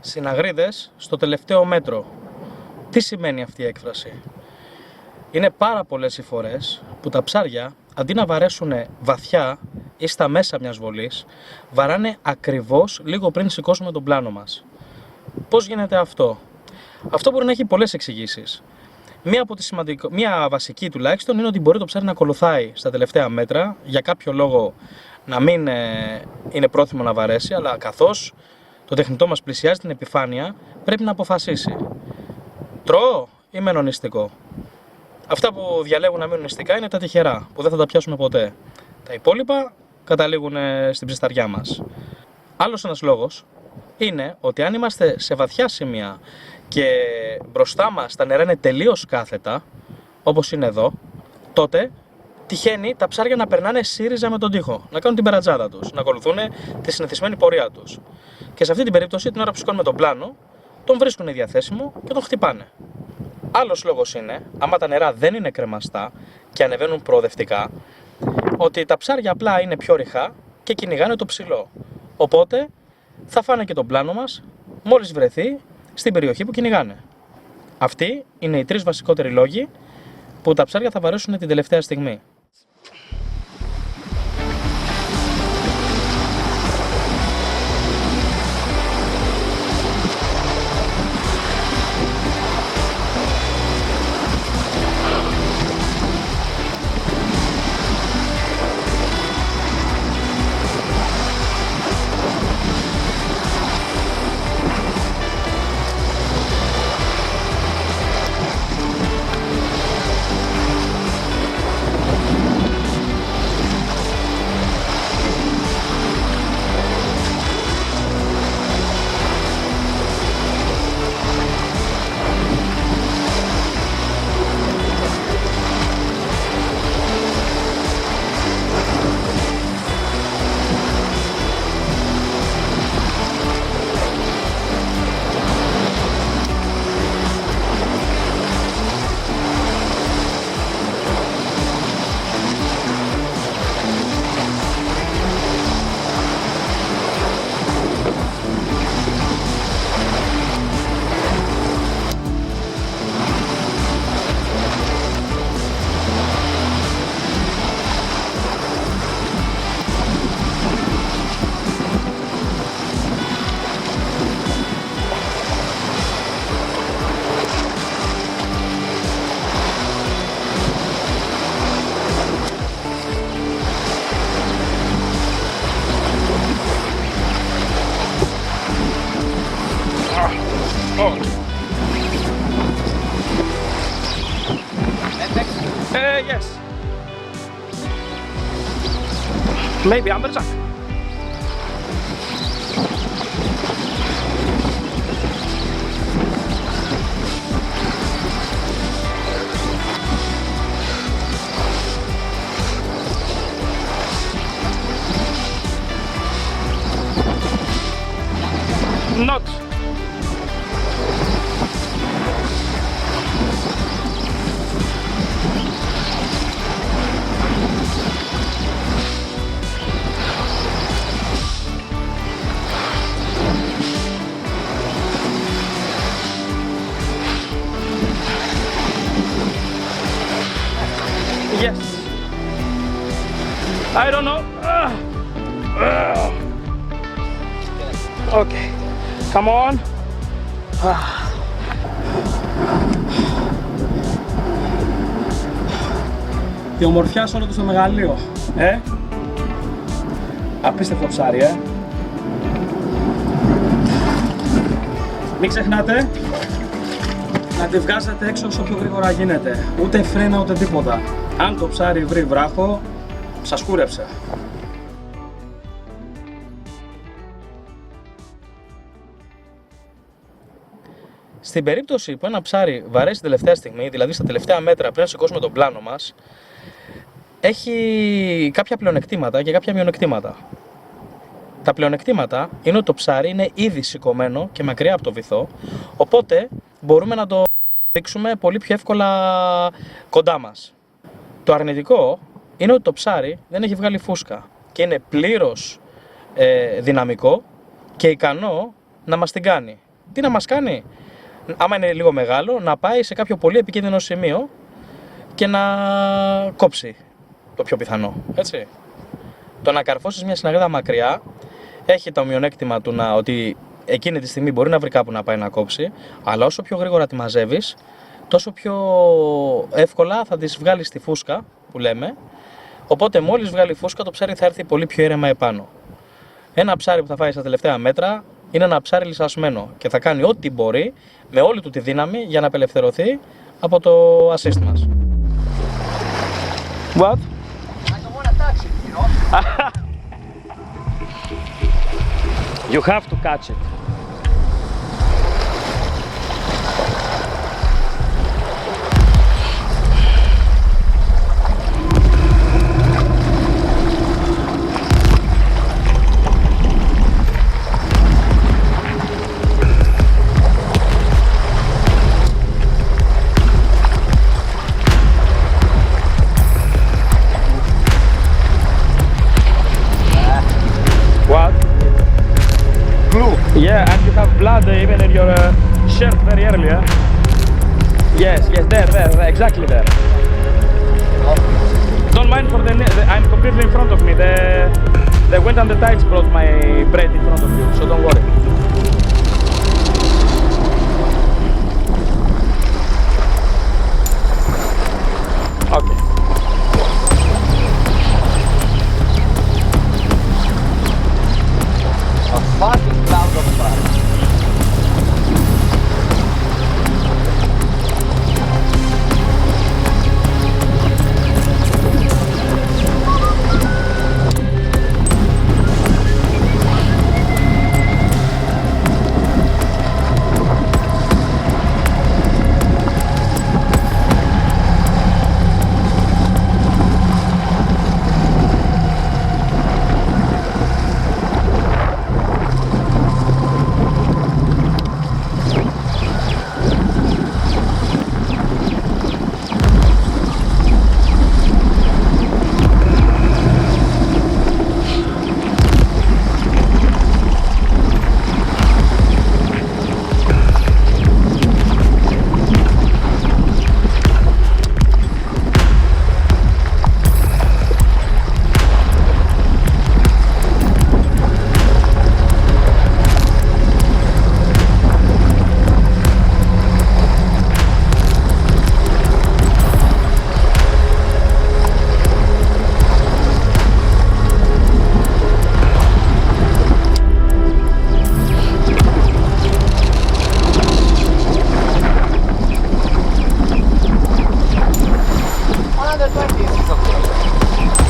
Συναγρίδες στο τελευταίο μέτρο. Τι σημαίνει αυτή η έκφραση? Είναι πάρα πολλές οι φορές που τα ψάρια, αντί να βαρέσουν βαθιά ή στα μέσα μιας βολής, βαράνε ακριβώς λίγο πριν σηκώσουμε τον πλάνο μας. Πώς γίνεται αυτό? Αυτό μπορεί να έχει πολλές εξηγήσεις. Μία βασική τουλάχιστον είναι ότι μπορεί το ψάρι να ακολουθάει στα τελευταία μέτρα, για κάποιο λόγο να μην είναι πρόθυμο να βαρέσει, αλλά καθώς το τεχνητό μας πλησιάζει την επιφάνεια, πρέπει να αποφασίσει. Τρώω ή μένω νηστικό? Αυτά που διαλέγουν να μείνουν νηστικά είναι τα τυχερά, που δεν θα τα πιάσουμε ποτέ. Τα υπόλοιπα καταλήγουν στην ψισταριά μας. Άλλος ένας λόγος είναι ότι αν είμαστε σε βαθιά σημεία και μπροστά μας τα νερά είναι τελείως κάθετα, όπως είναι εδώ, τότε τυχαίνει τα ψάρια να περνάνε σύριζα με τον τοίχο, να κάνουν την περατζάδα τους, να ακολουθούν τη συνηθισμένη πορεία τους. Και σε αυτή την περίπτωση, την ώρα που σηκώνουμε τον πλάνο, τον βρίσκουν διαθέσιμο και τον χτυπάνε. Άλλος λόγος είναι, άμα τα νερά δεν είναι κρεμαστά και ανεβαίνουν προοδευτικά, ότι τα ψάρια απλά είναι πιο ρηχά και κυνηγάνε το ψηλό. Οπότε θα φάνε και τον πλάνο μας μόλις βρεθεί στην περιοχή που κυνηγάνε. Αυτοί είναι οι τρεις βασικότεροι λόγοι που τα ψάρια θα βαρέσουν την τελευταία στιγμή. Yes. Maybe amberjack. Not. Yes. I don't know. Okay. Come on. Η ομορφιά σε όλο το μεγαλείο. Απίστευτο ψάρι, Μην ξεχνάτε να τη βγάζετε έξω όσο πιο γρήγορα γίνεται. Ούτε φρένα ούτε τίποτα. Αν το ψάρι βρει βράχο, σας κούρεψε. Στην περίπτωση που ένα ψάρι βαρέσει τελευταία στιγμή, δηλαδή στα τελευταία μέτρα πριν να σηκώσουμε τον πλάνο μας, έχει κάποια πλεονεκτήματα και κάποια μειονεκτήματα. Τα πλεονεκτήματα είναι ότι το ψάρι είναι ήδη σηκωμένο και μακριά από το βυθό, οπότε μπορούμε να το ρίξουμε πολύ πιο εύκολα κοντά μας. Το αρνητικό είναι ότι το ψάρι δεν έχει βγάλει φούσκα και είναι πλήρως δυναμικό και ικανό να μας την κάνει. Τι να μας κάνει? Άμα είναι λίγο μεγάλο, να πάει σε κάποιο πολύ επικίνδυνο σημείο και να κόψει, το πιο πιθανό, έτσι. Το να καρφώσεις μια συναγρίδα μακριά έχει το μειονέκτημα του ότι εκείνη τη στιγμή μπορεί να βρει κάπου να πάει να κόψει, αλλά όσο πιο γρήγορα τη μαζεύεις, τόσο πιο εύκολα θα της βγάλεις τη φούσκα που λέμε, οπότε μόλις βγάλει φούσκα το ψάρι θα έρθει πολύ πιο ήρεμα επάνω. Ένα ψάρι που θα φάει στα τελευταία μέτρα είναι ένα ψάρι λυσασμένο και θα κάνει ό,τι μπορεί με όλη του τη δύναμη για να απελευθερωθεί από το assist μας. What? I don't want to touch it, you know? You have to catch it. What? Glue. Yeah, and you have blood even in your shirt very early, eh? Yes, there, exactly there. Don't mind for I'm completely in front of me. The wind and the tides brought my braid in front of you, so don't worry. Okay. A fucking cloud of fire.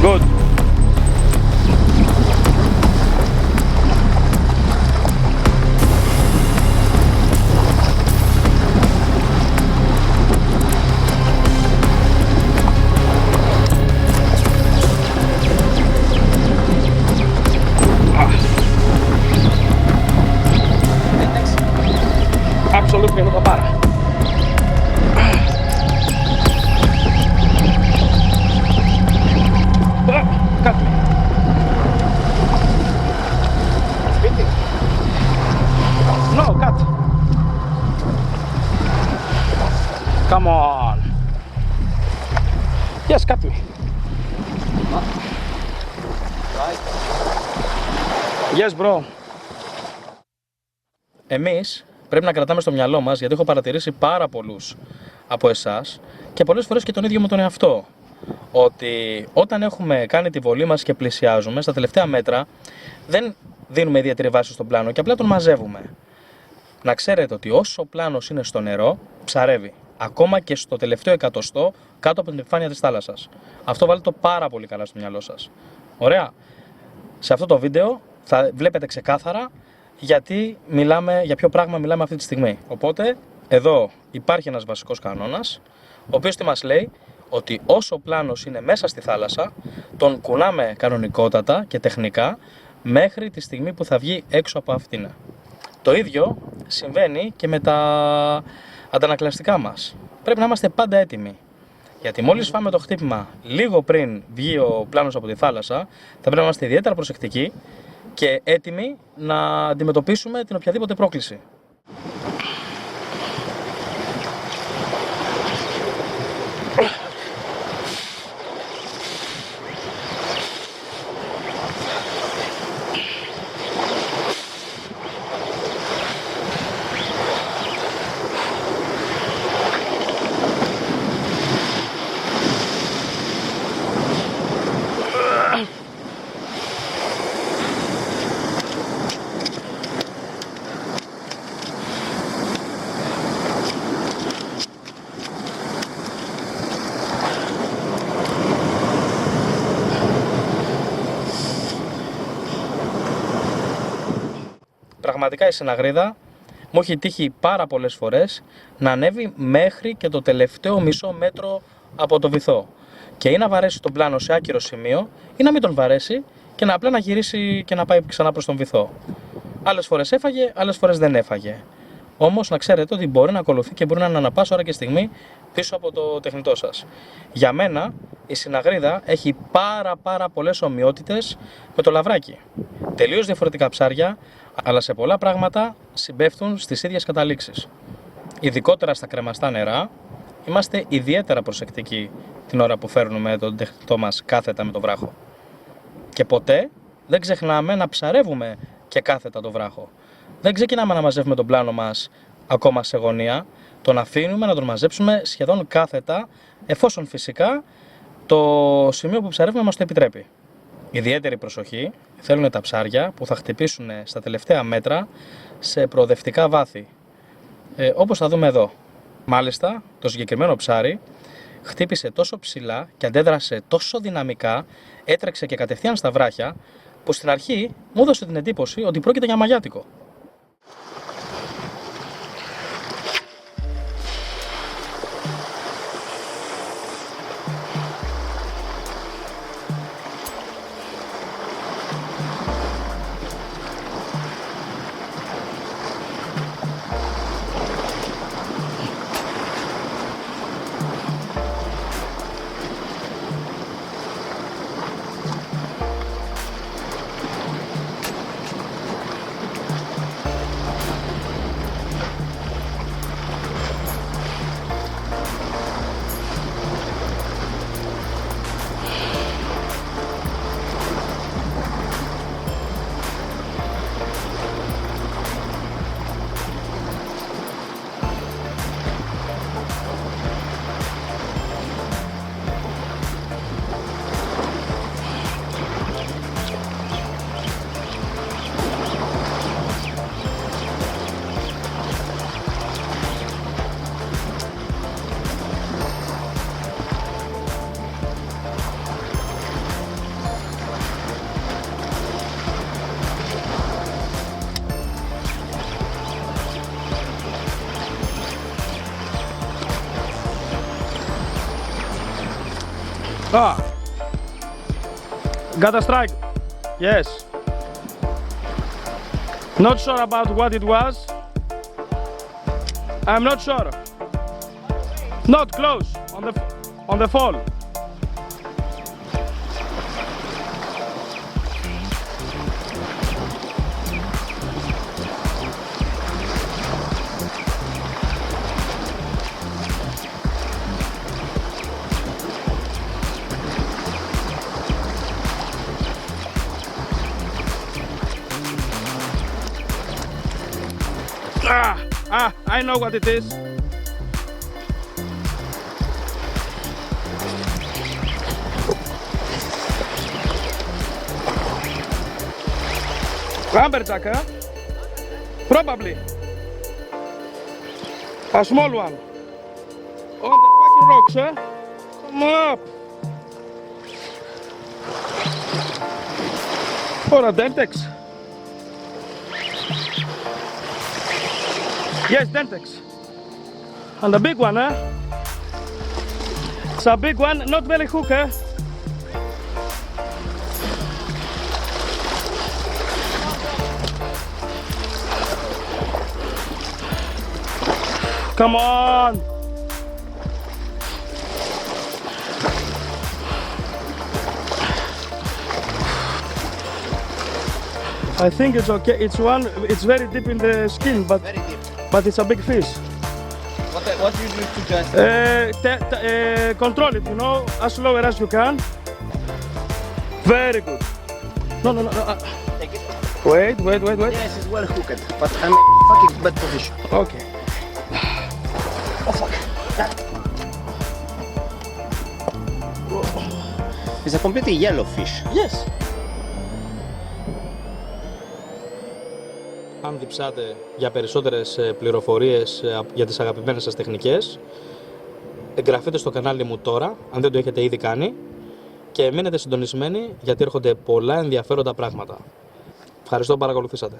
Good. Absolutely no para. Cut me. Spitting. No, cut. Come on. Yes, cut me. Right. Yes, bro. Εμείς πρέπει να κρατάμε στο μυαλό μας, γιατί έχω παρατηρήσει πάρα πολλούς από εσάς και πολλές φορές και τον ίδιο με τον εαυτό, ότι όταν έχουμε κάνει τη βολή μας και πλησιάζουμε, στα τελευταία μέτρα δεν δίνουμε ιδιαίτερη βάση στον πλάνο και απλά τον μαζεύουμε. Να ξέρετε ότι όσο ο πλάνος είναι στο νερό, ψαρεύει. ακόμα και στο τελευταίο εκατοστό κάτω από την επιφάνεια της θάλασσας. Αυτό βάλτε το πάρα πολύ καλά στο μυαλό σας. Ωραία. Σε αυτό το βίντεο θα βλέπετε ξεκάθαρα για ποιο πράγμα μιλάμε αυτή τη στιγμή. Οπότε, εδώ υπάρχει ένας βασικός κανόνας, ο οποίος τι μας λέει? Ότι όσο ο πλάνος είναι μέσα στη θάλασσα, τον κουνάμε κανονικότατα και τεχνικά μέχρι τη στιγμή που θα βγει έξω από αυτήν. Το ίδιο συμβαίνει και με τα αντανακλαστικά μας. Πρέπει να είμαστε πάντα έτοιμοι. Γιατί μόλις φάμε το χτύπημα λίγο πριν βγει ο πλάνος από τη θάλασσα, θα πρέπει να είμαστε ιδιαίτερα προσεκτικοί και έτοιμοι να αντιμετωπίσουμε την οποιαδήποτε πρόκληση. Πραγματικά η Συναγρίδα μου έχει τύχει πάρα πολλές φορές να ανέβει μέχρι και το τελευταίο μισό μέτρο από το βυθό. Και ή να βαρέσει τον πλάνο σε άκυρο σημείο, ή να μην τον βαρέσει και απλά να γυρίσει και να πάει ξανά προς τον βυθό. Άλλες φορές έφαγε, άλλες φορές δεν έφαγε. Όμως να ξέρετε ότι μπορεί να ακολουθεί και μπορεί να είναι ανά πάσα ώρα και στιγμή πίσω από το τεχνητό σας. Για μένα η Συναγρίδα έχει πάρα πολλές ομοιότητες με το λαβράκι. Τελείως διαφορετικά ψάρια, αλλά σε πολλά πράγματα συμπέφτουν στις ίδιες καταλήξεις. Ειδικότερα στα κρεμαστά νερά, είμαστε ιδιαίτερα προσεκτικοί την ώρα που φέρνουμε τον τεχνητό μας κάθετα με το βράχο. Και ποτέ δεν ξεχνάμε να ψαρεύουμε και κάθετα το βράχο. Δεν ξεκινάμε να μαζεύουμε τον πλάνο μας ακόμα σε γωνία, τον αφήνουμε να τον μαζέψουμε σχεδόν κάθετα, εφόσον φυσικά το σημείο που ψαρεύουμε μας το επιτρέπει. Ιδιαίτερη προσοχή θέλουν τα ψάρια που θα χτυπήσουν στα τελευταία μέτρα σε προοδευτικά βάθη, όπως θα δούμε εδώ. Μάλιστα, το συγκεκριμένο ψάρι χτύπησε τόσο ψηλά και αντέδρασε τόσο δυναμικά, έτρεξε και κατευθείαν στα βράχια, που στην αρχή μου έδωσε την εντύπωση ότι πρόκειται για μαγιάτικο. Ah, got a strike. Yes. Not sure about what it was. I'm not sure. Not close on the fall. I know what it is. Lumberjack, huh? Probably. A small one. On the fucking rocks, eh? Come up! For a Dentex. Yes, Dentex. And the big one, eh? It's a big one, not very hook, eh? Come on! I think it's okay. It's very deep in the skin, Very deep. but it's a big fish. What do you suggest? Control it, you know, as slower as you can. Very good. No. Take it. Wait. Yes, it's well hooked, but I'm in fucking bad position. Okay. Oh fuck. It's a completely yellow fish. Yes. Αν διψάτε για περισσότερες πληροφορίες για τις αγαπημένες σας τεχνικές, εγγραφείτε στο κανάλι μου τώρα, αν δεν το έχετε ήδη κάνει, και μείνετε συντονισμένοι γιατί έρχονται πολλά ενδιαφέροντα πράγματα. Ευχαριστώ που παρακολουθήσατε.